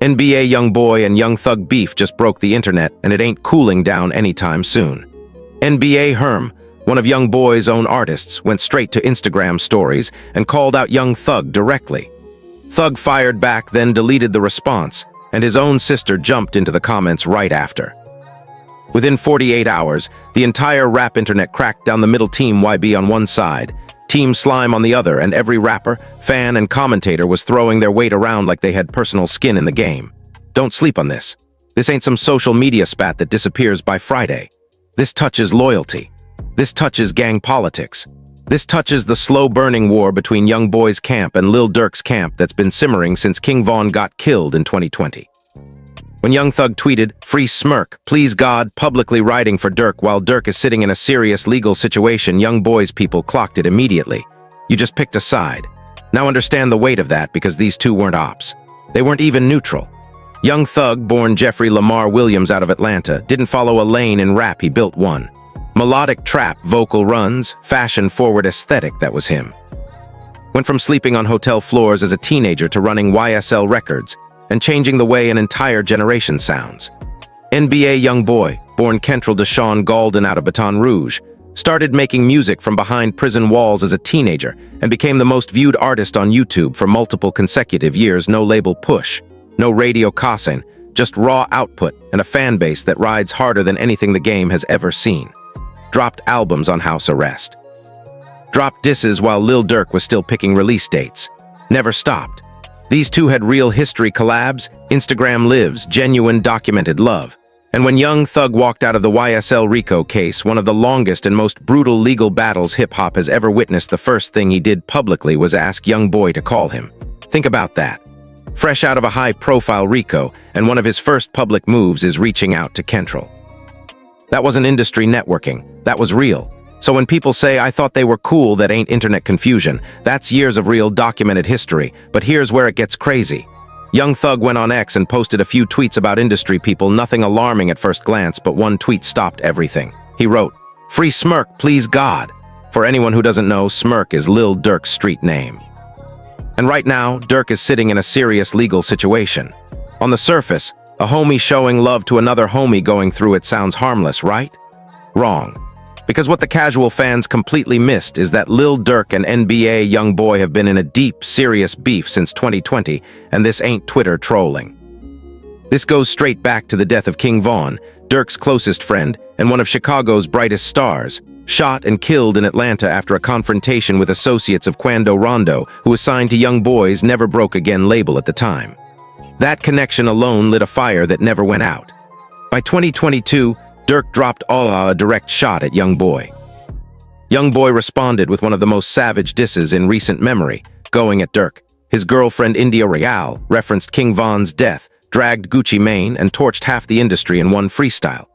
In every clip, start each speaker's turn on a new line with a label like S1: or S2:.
S1: NBA YoungBoy and Young Thug beef just broke the internet, and it ain't cooling down anytime soon. NBA Herm, one of YoungBoy's own artists, went straight to Instagram stories and called out Young Thug directly. Thug fired back, then deleted the response, and his own sister jumped into the comments right after. Within 48 hours, the entire rap internet cracked down the middle. Team YB on one side, Team Slime on the other, and every rapper, fan, and commentator was throwing their weight around like they had personal skin in the game. Don't sleep on this. This ain't some social media spat that disappears by Friday. This touches loyalty. This touches gang politics. This touches the slow-burning war between YoungBoy's camp and Lil Durk's camp that's been simmering since King Von got killed in 2020. When Young Thug tweeted, "Free Smirk, please God," publicly riding for Durk while Durk is sitting in a serious legal situation, YoungBoy's people clocked it immediately. You just picked a side. Now understand the weight of that, because these two weren't ops. They weren't even neutral. Young Thug, born Jeffrey Lamar Williams out of Atlanta, didn't follow a lane in rap, he built one. Melodic trap, vocal runs, fashion-forward aesthetic, that was him. Went from sleeping on hotel floors as a teenager to running YSL Records, and changing the way an entire generation sounds. NBA YoungBoy, born Kentrell Deshaun Galden out of Baton Rouge, started making music from behind prison walls as a teenager and became the most viewed artist on YouTube for multiple consecutive years. No label push, no radio casin, just raw output and a fan base that rides harder than anything the game has ever seen. Dropped albums on house arrest. Dropped disses while Lil Durk was still picking release dates. Never stopped. These two had real history collabs, Instagram lives, genuine documented love. And when Young Thug walked out of the YSL RICO case, one of the longest and most brutal legal battles hip-hop has ever witnessed, the first thing he did publicly was ask YoungBoy to call him. Think about that. Fresh out of a high-profile RICO, and one of his first public moves is reaching out to Kentrell. That wasn't industry networking, that was real. So when people say, "I thought they were cool," that ain't internet confusion. That's years of real documented history. But here's where it gets crazy. Young Thug went on X and posted a few tweets about industry people, nothing alarming at first glance, but one tweet stopped everything. He wrote, "Free Smirk, please God." For anyone who doesn't know, Smirk is Lil Durk's street name. And right now, Durk is sitting in a serious legal situation. On the surface, a homie showing love to another homie going through it sounds harmless, right? Wrong. Because what the casual fans completely missed is that Lil Durk and NBA YoungBoy have been in a deep, serious beef since 2020, and this ain't Twitter trolling. This goes straight back to the death of King Von, Durk's closest friend and one of Chicago's brightest stars, shot and killed in Atlanta after a confrontation with associates of Quando Rondo, who was signed to YoungBoy's Never Broke Again label at the time. That connection alone lit a fire that never went out. By 2022, Durk dropped a direct shot at YoungBoy. YoungBoy responded with one of the most savage disses in recent memory, going at Durk. His girlfriend India Real referenced King Von's death, dragged Gucci Mane, and torched half the industry in one freestyle.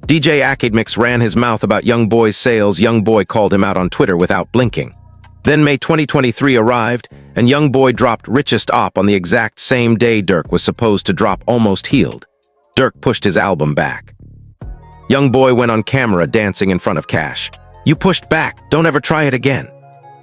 S1: DJ Akademix ran his mouth about YoungBoy's sales. YoungBoy called him out on Twitter without blinking. Then May 2023 arrived, and YoungBoy dropped Richest Op on the exact same day Durk was supposed to drop Almost Healed. Durk pushed his album back. YoungBoy went on camera dancing in front of Cash. "You pushed back, don't ever try it again."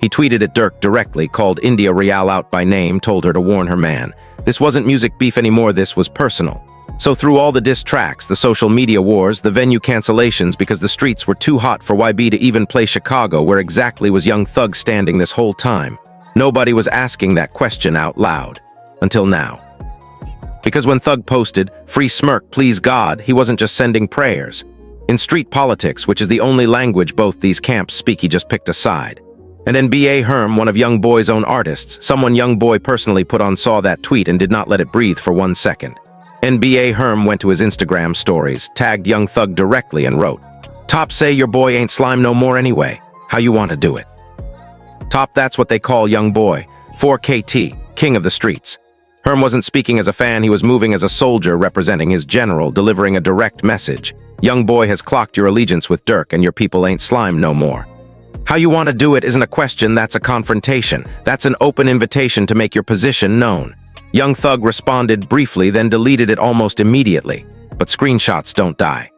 S1: He tweeted at Durk directly, called India Real out by name, told her to warn her man. This wasn't music beef anymore, this was personal. So through all the diss tracks, the social media wars, the venue cancellations because the streets were too hot for YB to even play Chicago, where exactly was Young Thug standing this whole time? Nobody was asking that question out loud. Until now. Because when Thug posted, "Free Smirk, please God," he wasn't just sending prayers. In street politics, which is the only language both these camps speak, he just picked a side. And NBA Herm, one of YoungBoy's own artists, someone YoungBoy personally put on, saw that tweet and did not let it breathe for 1 second. NBA Herm went to his Instagram stories, tagged Young Thug directly and wrote, "Top say your boy ain't slime no more anyway. How you want to do it?" Top, that's what they call YoungBoy. 4KT, king of the streets. Herm wasn't speaking as a fan, he was moving as a soldier representing his general, delivering a direct message. YoungBoy has clocked your allegiance with Durk and your people ain't slime no more. How you want to do it isn't a question, that's a confrontation. That's an open invitation to make your position known. Young Thug responded briefly, then deleted it almost immediately. But screenshots don't die.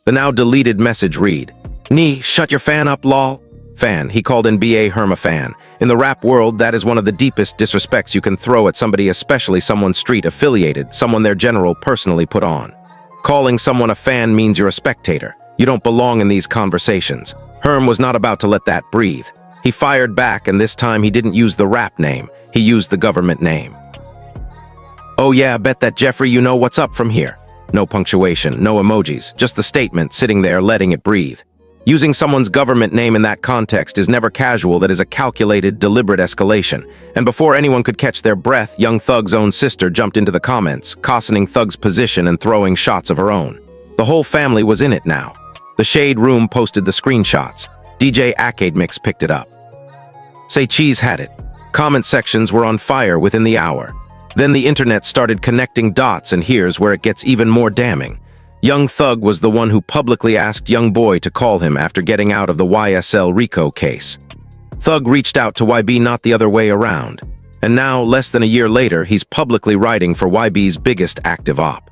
S1: The now deleted message read, "Nee, shut your fan up, lol. Fan. He called NBA Herm a fan. In the rap world, that is one of the deepest disrespects you can throw at somebody, especially someone street-affiliated, someone their general personally put on. Calling someone a fan means you're a spectator. You don't belong in these conversations. Herm was not about to let that breathe. He fired back, and this time he didn't use the rap name. He used the government name. "Oh yeah, bet that Jeffrey you know what's up from here." No punctuation, no emojis, just the statement sitting there letting it breathe. Using someone's government name in that context is never casual. That is a calculated, deliberate escalation. And before anyone could catch their breath, Young Thug's own sister jumped into the comments, cautioning Thug's position and throwing shots of her own. The whole family was in it now. The Shade Room posted the screenshots. DJ Arcade Mix picked it up. Say Cheese had it. Comment sections were on fire within the hour. Then the internet started connecting dots, and here's where it gets even more damning. Young Thug was the one who publicly asked Young Boy to call him after getting out of the YSL RICO case. Thug reached out to YB, not the other way around. And now, less than a year later, he's publicly writing for YB's biggest active op.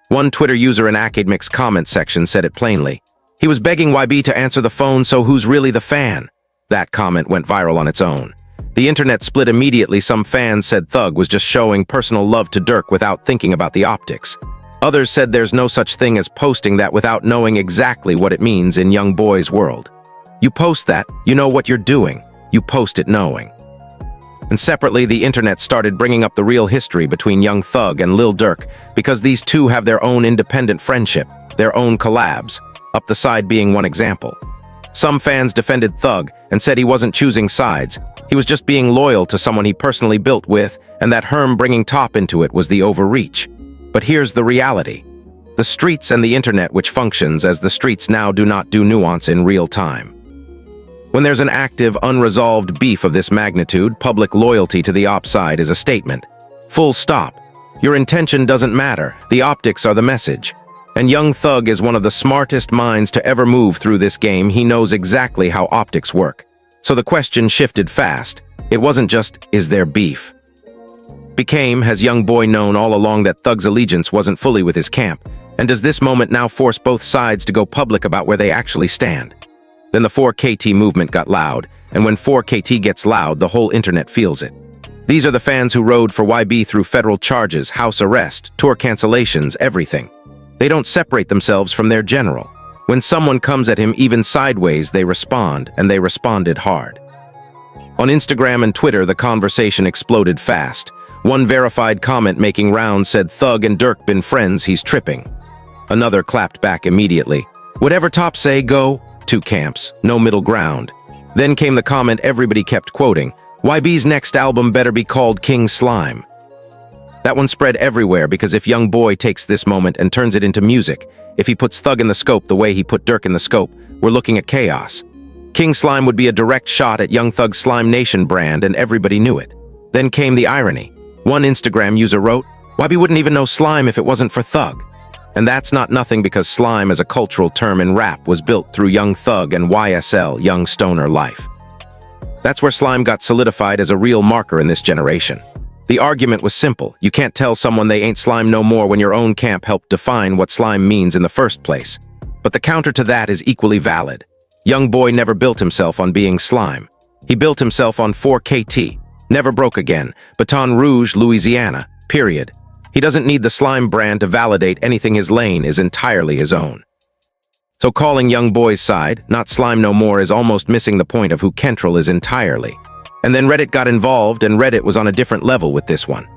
S1: One Twitter user in Arcade Mix comment section said it plainly. He was begging YB to answer the phone, so who's really the fan? That comment went viral on its own. The internet split immediately. Some fans said Thug was just showing personal love to Durk without thinking about the optics. Others said there's no such thing as posting that without knowing exactly what it means in Young Boy's world. You post that, you know what you're doing. You post it knowing. And separately, the internet started bringing up the real history between Young Thug and Lil Durk, because these two have their own independent friendship, their own collabs, Up the Side being one example. Some fans defended Thug and said he wasn't choosing sides, he was just being loyal to someone he personally built with, and that Herm bringing Top into it was the overreach. But here's the reality. The streets and the internet, which functions as the streets now, do not do nuance in real time. When there's an active, unresolved beef of this magnitude, public loyalty to the op side is a statement. Full stop. Your intention doesn't matter, the optics are the message. And Young Thug is one of the smartest minds to ever move through this game. He knows exactly how optics work. So the question shifted fast. It wasn't just, is there beef? Became, has Young Boy known all along that Thug's allegiance wasn't fully with his camp? And does this moment now force both sides to go public about where they actually stand? Then the 4KT movement got loud, and when 4KT gets loud, the whole internet feels it. These are the fans who rode for YB through federal charges, house arrest, tour cancellations, everything. They don't separate themselves from their general. When someone comes at him even sideways, they respond, and they responded hard. On Instagram and Twitter, the conversation exploded fast. One verified comment making rounds said, "Thug and Durk been friends, he's tripping." Another clapped back immediately. "Whatever Top say, go." Two camps, no middle ground. Then came the comment everybody kept quoting, "YB's next album better be called King Slime." That one spread everywhere, because if Young Boy takes this moment and turns it into music, if he puts Thug in the scope the way he put Durk in the scope, we're looking at chaos. King Slime would be a direct shot at Young Thug's Slime Nation brand, and everybody knew it. Then came the irony. One Instagram user wrote, "YB wouldn't even know slime if it wasn't for Thug." And that's not nothing, because slime as a cultural term in rap was built through Young Thug and YSL, Young Stoner Life. That's where slime got solidified as a real marker in this generation. The argument was simple. You can't tell someone they ain't slime no more when your own camp helped define what slime means in the first place. But the counter to that is equally valid. Young Boy never built himself on being slime. He built himself on 4KT. Never broke again. Baton Rouge, Louisiana. Period. He doesn't need the slime brand to validate anything. His lane is entirely his own. So calling Young Boy's side, not slime no more, is almost missing the point of who Kentrell is entirely. And then Reddit got involved, and Reddit was on a different level with this one.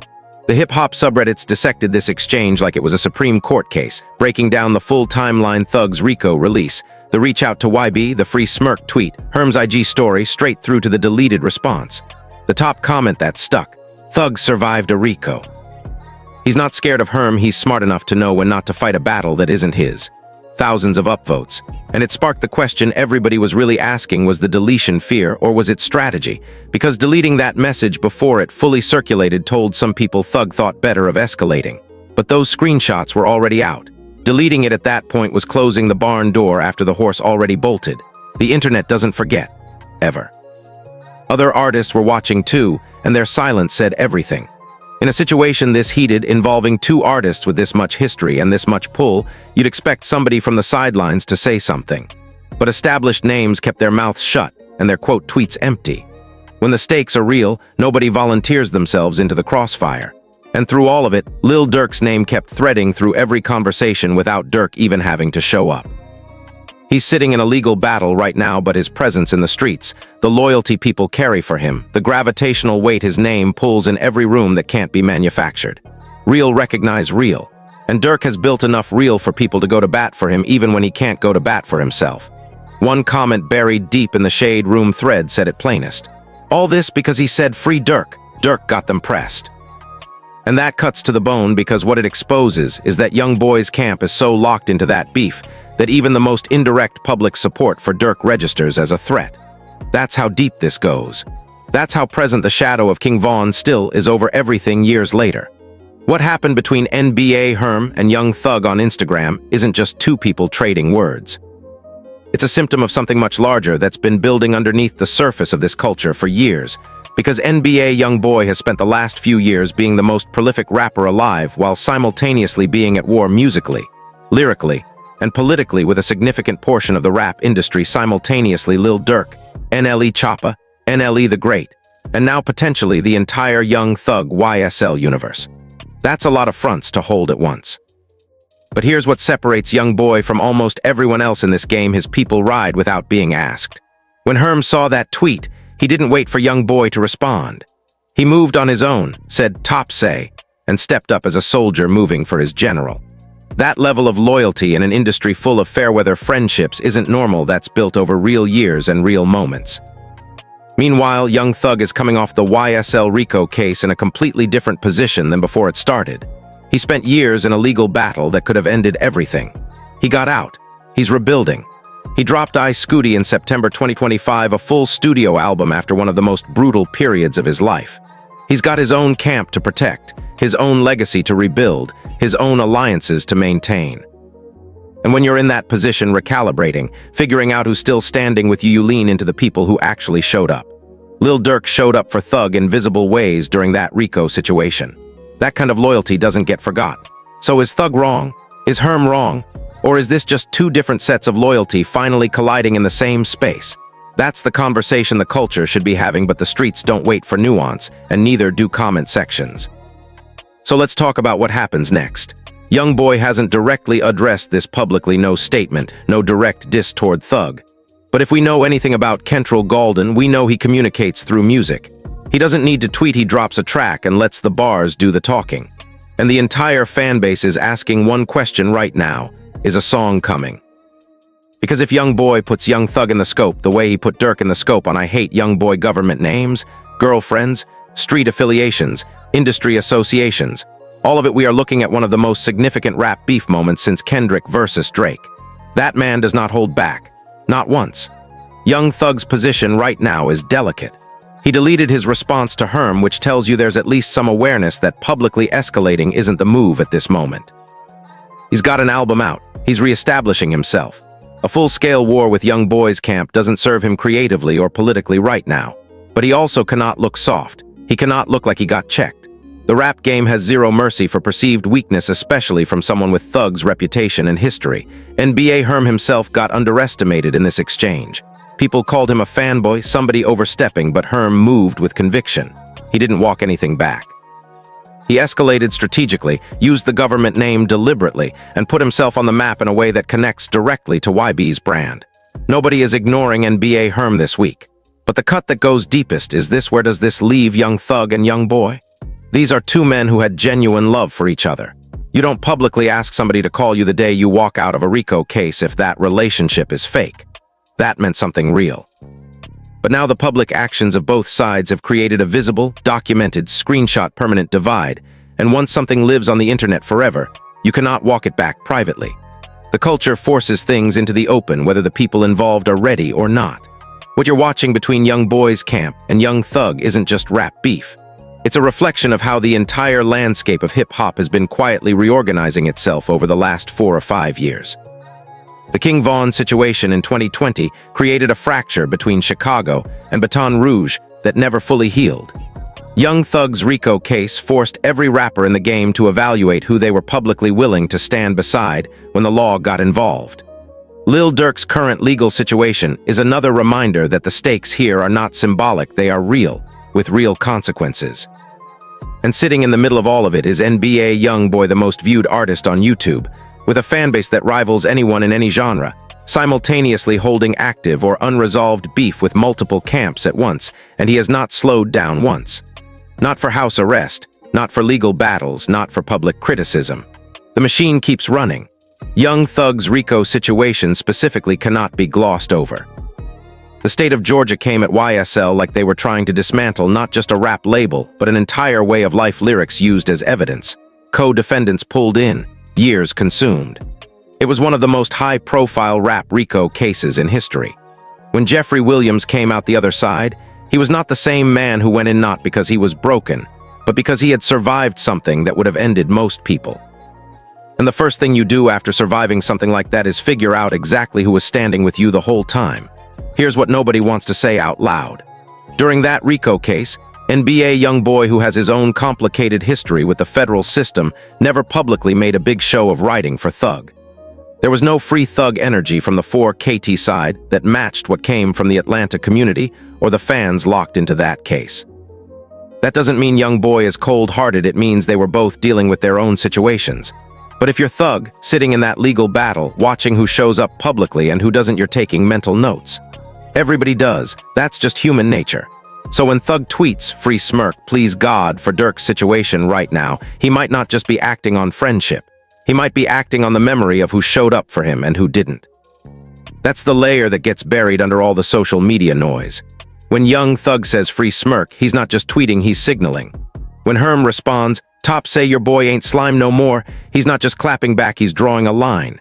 S1: The hip-hop subreddits dissected this exchange like it was a Supreme Court case, breaking down the full timeline: Thug's RICO release, the reach out to YB, the free smirk tweet, Herm's IG story, straight through to the deleted response. The top comment that stuck: Thug survived a RICO. He's not scared of Herm. He's smart enough to know when not to fight a battle that isn't his. Thousands of upvotes. And it sparked the question everybody was really asking: was the deletion fear, or was it strategy? Because deleting that message before it fully circulated told some people Thug thought better of escalating. But those screenshots were already out. Deleting it at that point was closing the barn door after the horse already bolted. The internet doesn't forget. Ever. Other artists were watching too, and their silence said everything. In a situation this heated, involving two artists with this much history and this much pull, you'd expect somebody from the sidelines to say something. But established names kept their mouths shut and their quote tweets empty. When the stakes are real, nobody volunteers themselves into the crossfire. And through all of it, Lil Durk's name kept threading through every conversation without Durk even having to show up. He's sitting in a legal battle right now, but his presence in the streets, the loyalty people carry for him, the gravitational weight his name pulls in every room that can't be manufactured. Real recognize real. And Durk has built enough real for people to go to bat for him even when he can't go to bat for himself. One comment buried deep in the shade room thread said it plainest. All this because he said free Durk. Durk got them pressed. And that cuts to the bone because what it exposes is that YoungBoy's camp is so locked into that beef that even the most indirect public support for Durk registers as a threat. That's how deep this goes. That's how present the shadow of King Von still is over everything years later. What happened between NBA Herm and Young Thug on Instagram isn't just two people trading words. It's a symptom of something much larger that's been building underneath the surface of this culture for years, because NBA YoungBoy has spent the last few years being the most prolific rapper alive while simultaneously being at war musically, lyrically, and politically with a significant portion of the rap industry simultaneously Lil Durk, NLE Choppa, NLE the Great, and now potentially the entire Young Thug YSL universe. That's a lot of fronts to hold at once. But here's what separates YoungBoy from almost everyone else in this game: his people ride without being asked. When Herm saw that tweet, he didn't wait for YoungBoy to respond. He moved on his own, said "top say," and stepped up as a soldier moving for his general. That level of loyalty in an industry full of fair-weather friendships isn't normal. That's built over real years and real moments. Meanwhile, Young Thug is coming off the YSL RICO case in a completely different position than before it started. He spent years in a legal battle that could have ended everything. He got out. He's rebuilding. He dropped I Scooty in September 2025, a full studio album after one of the most brutal periods of his life. He's got his own camp to protect, his own legacy to rebuild, his own alliances to maintain. And when you're in that position, recalibrating, figuring out who's still standing with you, you lean into the people who actually showed up. Lil Durk showed up for Thug in visible ways during that RICO situation. That kind of loyalty doesn't get forgot. So is Thug wrong? Is Herm wrong? Or is this just two different sets of loyalty finally colliding in the same space? That's the conversation the culture should be having, but the streets don't wait for nuance, and neither do comment sections. So let's talk about what happens next. YoungBoy hasn't directly addressed this publicly, no statement, no direct diss toward Thug. But if we know anything about Kentrell Galden, we know he communicates through music. He doesn't need to tweet, he drops a track and lets the bars do the talking. And the entire fan base is asking one question right now: is a song coming? Because if YoungBoy puts Young Thug in the scope the way he put Durk in the scope on I Hate YoungBoy government names, girlfriends, street affiliations, industry associations, all of it, we are looking at one of the most significant rap beef moments since Kendrick versus Drake. That man does not hold back. Not once. Young Thug's position right now is delicate. He deleted his response to Herm, which tells you there's at least some awareness that publicly escalating isn't the move at this moment. He's got an album out. He's reestablishing himself. A full-scale war with YoungBoy's camp doesn't serve him creatively or politically right now. But he also cannot look soft. He cannot look like he got checked. The rap game has zero mercy for perceived weakness, especially from someone with Thug's reputation and history. NBA Herm himself got underestimated in this exchange. People called him a fanboy, somebody overstepping, but Herm moved with conviction. He didn't walk anything back. He escalated strategically, used the government name deliberately, and put himself on the map in a way that connects directly to YB's brand. Nobody is ignoring NBA Herm this week. But the cut that goes deepest is this: where does this leave Young Thug and YoungBoy? These are two men who had genuine love for each other. You don't publicly ask somebody to call you the day you walk out of a RICO case if that relationship is fake. That meant something real. But now the public actions of both sides have created a visible, documented, screenshot permanent divide, and once something lives on the internet forever, you cannot walk it back privately. The culture forces things into the open whether the people involved are ready or not. What you're watching between YoungBoy's camp and Young Thug isn't just rap beef. It's a reflection of how the entire landscape of hip-hop has been quietly reorganizing itself over the last 4 or 5 years. The King Von situation in 2020 created a fracture between Chicago and Baton Rouge that never fully healed. Young Thug's RICO case forced every rapper in the game to evaluate who they were publicly willing to stand beside when the law got involved. Lil Durk's current legal situation is another reminder that the stakes here are not symbolic, they are real, with real consequences. And sitting in the middle of all of it is NBA YoungBoy, the most viewed artist on YouTube, with a fanbase that rivals anyone in any genre, simultaneously holding active or unresolved beef with multiple camps at once, and he has not slowed down once. Not for house arrest, not for legal battles, not for public criticism. The machine keeps running. Young Thug's RICO situation specifically cannot be glossed over. The state of Georgia came at YSL like they were trying to dismantle not just a rap label, but an entire way of life, lyrics used as evidence. Co-defendants pulled in, years consumed. It was one of the most high-profile rap RICO cases in history. When Jeffrey Williams came out the other side, he was not the same man who went in not because he was broken, but because he had survived something that would have ended most people. And the first thing you do after surviving something like that is figure out exactly who was standing with you the whole time. Here's what nobody wants to say out loud. During that RICO case, NBA YoungBoy, who has his own complicated history with the federal system, never publicly made a big show of writing for Thug. There was no free Thug energy from the 4KT side that matched what came from the Atlanta community or the fans locked into that case. That doesn't mean YoungBoy is cold-hearted, it means they were both dealing with their own situations. But if you're Thug, sitting in that legal battle, watching who shows up publicly and who doesn't, you're taking mental notes. Everybody does, that's just human nature. So when Thug tweets, "Free smirk, please God," for Durk's situation right now, he might not just be acting on friendship. He might be acting on the memory of who showed up for him and who didn't. That's the layer that gets buried under all the social media noise. When young Thug says "free smirk," he's not just tweeting, he's signaling. When Herm responds, "Top say your boy ain't slime no more," he's not just clapping back, he's drawing a line.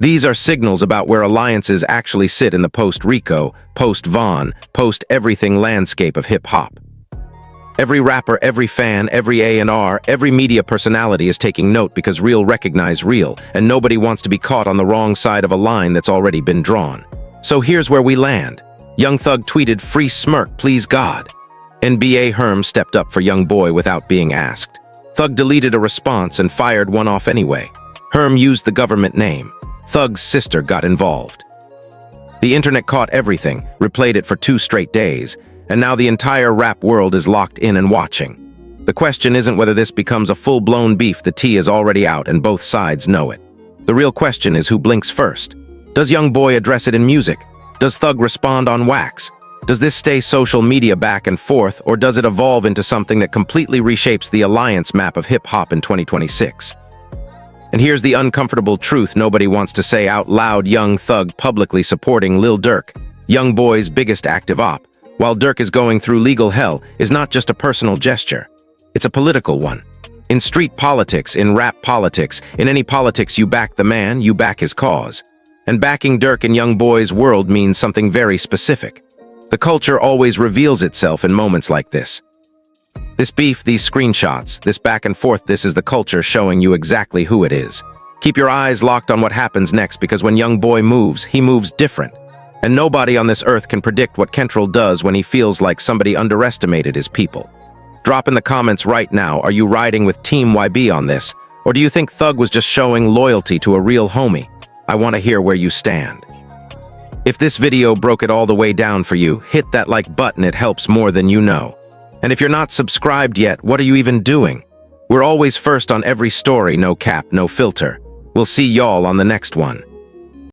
S1: These are signals about where alliances actually sit in the post-RICO, post-Vaughn, post-everything landscape of hip-hop. Every rapper, every fan, every A&R, every media personality is taking note because real recognize real, and nobody wants to be caught on the wrong side of a line that's already been drawn. So here's where we land. Young Thug tweeted, "Free smirk, please God." NBA Herm stepped up for YoungBoy without being asked. Thug deleted a response and fired one off anyway. Herm used the government name. Thug's sister got involved. The internet caught everything, replayed it for 2 straight days, and now the entire rap world is locked in and watching. The question isn't whether this becomes a full-blown beef, the tea is already out and both sides know it. The real question is who blinks first. Does YoungBoy address it in music? Does Thug respond on wax? Does this stay social media back and forth, or does it evolve into something that completely reshapes the alliance map of hip-hop in 2026? And here's the uncomfortable truth nobody wants to say out loud: Young Thug publicly supporting Lil Durk, YoungBoy's biggest active op, while Durk is going through legal hell, is not just a personal gesture. It's a political one. In street politics, in rap politics, in any politics, you back the man, you back his cause. And backing Durk in YoungBoy's world means something very specific. The culture always reveals itself in moments like this. This beef, these screenshots, this back and forth, this is the culture showing you exactly who it is. Keep your eyes locked on what happens next, because when YoungBoy moves, he moves different. And nobody on this earth can predict what Kentrell does when he feels like somebody underestimated his people. Drop in the comments right now, are you riding with Team YB on this? Or do you think Thug was just showing loyalty to a real homie? I want to hear where you stand. If this video broke it all the way down for you, hit that like button, it helps more than you know. And if you're not subscribed yet, what are you even doing? We're always first on every story, no cap, no filter. We'll see y'all on the next one.